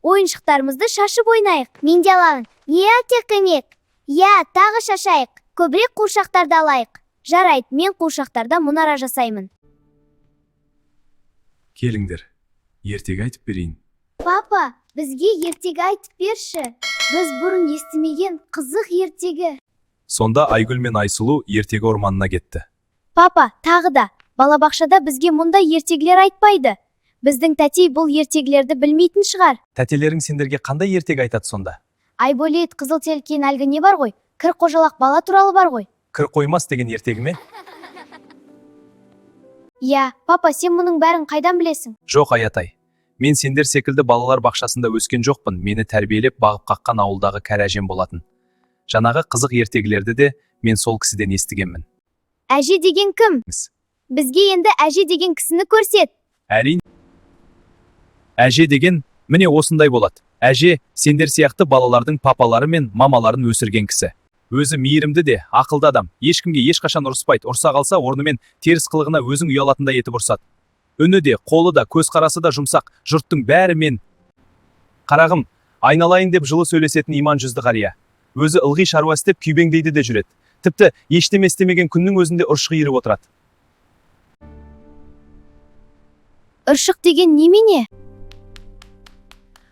Ойыншықтарымызды шашып ойнайық. Мен де аламын. Тек көмек. Тағы шашайық. Көбірек қуыршақтарды алайық. Жарайды, мен қуыршақтарда мұнара жасаймын. Келіңдер, ертегі айтып берейін. Папа, бізге ертегі айтып берші. Біз бұрын естімеген қызық ертегі. Сонда Айгүл мен Айсұлу ертегі орманына кетті. Папа, тағы да, балабақшада бізге мұндай ертегілер айтпайды. Біздің тәтей бұл ертегілерді білмейтін шығар. Тәтелерің сендерге қандай ертегі айтады сонда? Айболет, қызыл телкен әлгі не бар ғой? Кір қожалақ бала туралы бар ғой? Кір қоймас деген ертегі ме? Папа, сен мұның бәрін қайдан білесің? Жоқ, Аятай. Мен сендер секілді балалар бақшасында өскен жоқпын. Мені тәрбиелеп бағып қаққан ауылдағы кәрі әжем болатын. Жанағы қызық ертегілерді де мен сол кісіден естігенмін. Әже деген кім? Бізге енді әже деген кісіні көрсет. Әрине. Әже деген міне осындай болады. Әже сендер сияқты балалардың папалары мен мамаларын өсірген кісі. Өзі мейірімді де, ақылды адам. Ешкімге ешқашан ұрыспайды. Ұрса қалса, орнымен теріс қылығына өзің ұялатындай етіп ұрсады. Үні де, қолы да, көзқарасы да жұмсақ. Жұрттың бәрі мен. Қарағым, айналайын деп жылы сөйлесетін иман жүзді қария. Өзі ылғи шаруа істеп күйбеңдейді де жүреді. Тіпті ештеме істемеген күннің өзінде ұршық иіріп отырады. Ұршық деген немене?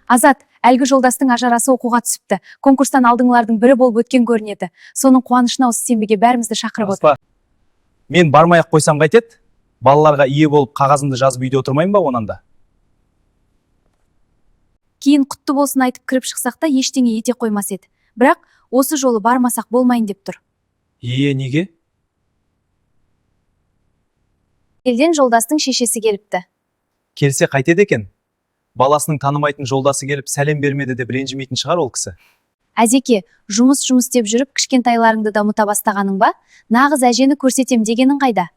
Азат, әлгі жолдастың ажарасы оқуға түсіпті. Конкурстан алдыңлардың бірі болып өткен көрінеді. Соның қуанышына осы сенбіге бәрімізді шақырып отыр. Мен бармай-ақ қойсам қайтеді? Балаларға ие болып қағазымды жазып үйде отырмайын ба онан да? Кейін құтты болсын айтып кіріп шықсақ та ештеңе ете қоймас еді. Бірақ осы жолы бармасақ болмайын деп тұр. Неге? Елден жолдастың шешесі келіпті. Келсе қайтеді екен? Баласының танымайтын жолдасы келіп сәлем бермеді деп ренжімейтін шығар ол кісі. Әзеке, жұмыс деп жүріп кішкентайларыңды дамыта бастағаның ба? Нағыз әжені көрсетем дегенің қайда?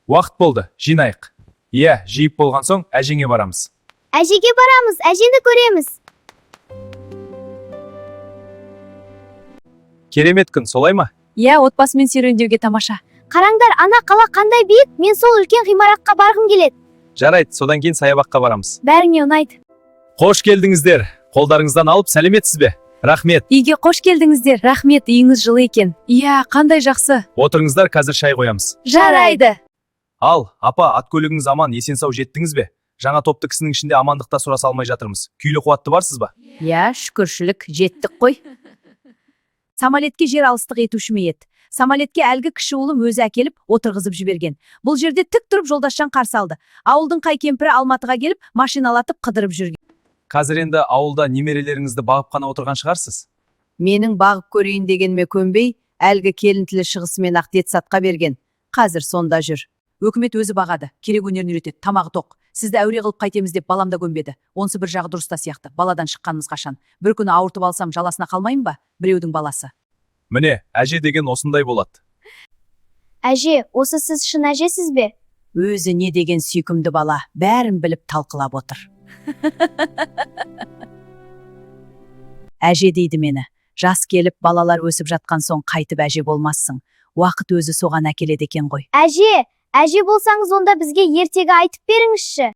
Уақыт болды, жинайық. Жиып болған соң әжеңе барамыз. Әжеге барамыз, әжені көреміз. Керемет күн, солай ма? Отбасымен серуендеуге тамаша. Қараңдар, ана қала қандай биік, мен сол үлкен ғимаратқа барғым келеді. Жарайды, содан кейін саябаққа барамыз. Бәріңе ұнайды. Қош келдіңіздер. Қолдарыңыздан алып сәлеметсіз бе? Рахмет. Үйге қош келдіңіздер. Рахмет, үйіңіз жылы екен. Қандай жақсы. Отырыңыздар, қазір шай қоямыз. Жарайды. Ал, апа, ат көлігіңіз аман, есен сау жеттіңіз бе? Жаңа топты кісінің ішінде амандықта сұраса алмай жатырмыз. Күйлі қуатты барсыз ба? Шүкіршілік, жеттік қой. Самолетке жер алыстық етуші ме еді? Самолетке әлгі кіші ұлым өзі әкеліп отырғызып жіберген. Бұл жерде тік тұрып жолдасжан қарсы алды. Ауылдың қай кемпірі Алматыға келіп машиналатып қыдырып жүрген. Қазір енді ауылда немерелеріңізді бағып қана отырған шығарсыз? Менің бағып көрейін дегенме көнбей, әлгі келін тілі шығысымен ақ детсатқа берген. Қазір сонда жүр. Өкімет өзі бағады, керек өнерін үйретеді, тамағы тоқ. Сізді әуре қылып қайтеміз деп баламда көнбеді. Онсы бір жағы дұрыста сияқты. Баладан шыққанымыз қашан. Бір күні ауыртып алсам жаласына қалмайын ба? Біреудің баласы. Міне, әже деген осындай болады. Әже, осы сіз шын әжесіз бе? Өзі не деген сүйкімді бала, бәрін біліп талқылап отыр. Әже дейді мені. Жас келіп балалар өсіп жатқан соң қайтып әже болмассың. Уақыт өзі соған әкеледі екен ғой. Әже болсаңыз онда бізге ертегі айтып беріңізші.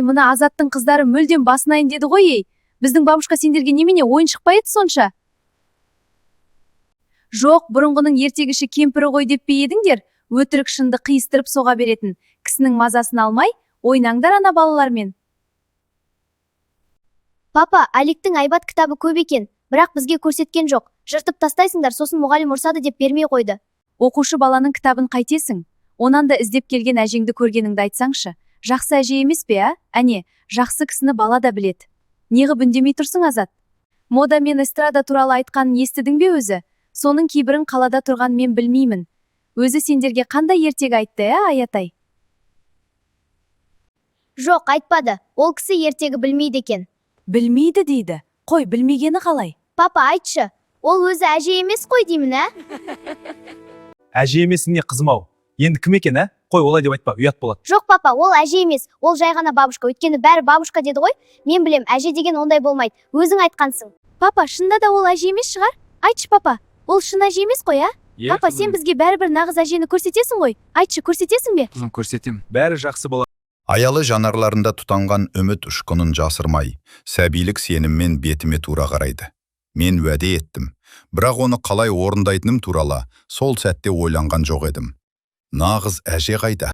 Мына Азаттың қыздары мүлдем басынайын деді ғой. Біздің бабушка сендерге немене ойын шықпайды сонша? Жоқ, бұрынғының ертегіші кемпірі ғой деп пе едіңдер? Өтірік шынды қиыстырып соға беретін. Кісінің мазасын алмай, ойнаңдар ана балалармен. Папа, Аликтің айбат кітабы көп екен, бірақ бізге көрсеткен жоқ. Жыртып тастайсыңдар, сосын мұғалім ұрсады деп бермей қойды. Оқушы баланың кітабын қайтесің? Онан да іздеп келген әжеңді көргеніңді айтсаңшы. Жақсы әже емес пе, Әне, жақсы кісіні бала да білет. Неғып үндемей тұрсың, Азат? Мода мен эстрада туралы айтқанын естідің бе өзі? Соның кейбірін қалада тұрған мен білмеймін. Өзі сендерге қандай ертегі айтты, Аятай? Жоқ, айтпады. Ол кісі ертегі білмейді екен. Білмейді дейді. Қой, білмегені қалай? Папа, айтшы. Ол өзі әже емес қой деймін, Әже емесің не қызым-ау? Енді кім екен, Қой, олай деп айтпа, ұят болады. Жоқ, папа, ол әже емес. Ол жай ғана бабушка. Өйткені бәрі бабушка деді ғой. Мен білем, әже деген ондай болмайды. Өзің айтқансың. Папа, шында да ол әже емес шығар? Айтшы, папа. Ол шын әже емес қой, Папа, сен бізге бәрібір нағыз әжені көрсетесің ғой. Айтшы, көрсетесің бе? Көрсетем. Бәрі жақсы болады. Аялы жанарларында тұтанған үміт ұшқынын жасырмай, сәбилік сеніммен бетіме тура қарайды. Мен уәде еттім, бірақ оны қалай орындайтыным туралы сол сәтте ойланған жоқ едім. Нағыз әже қайда?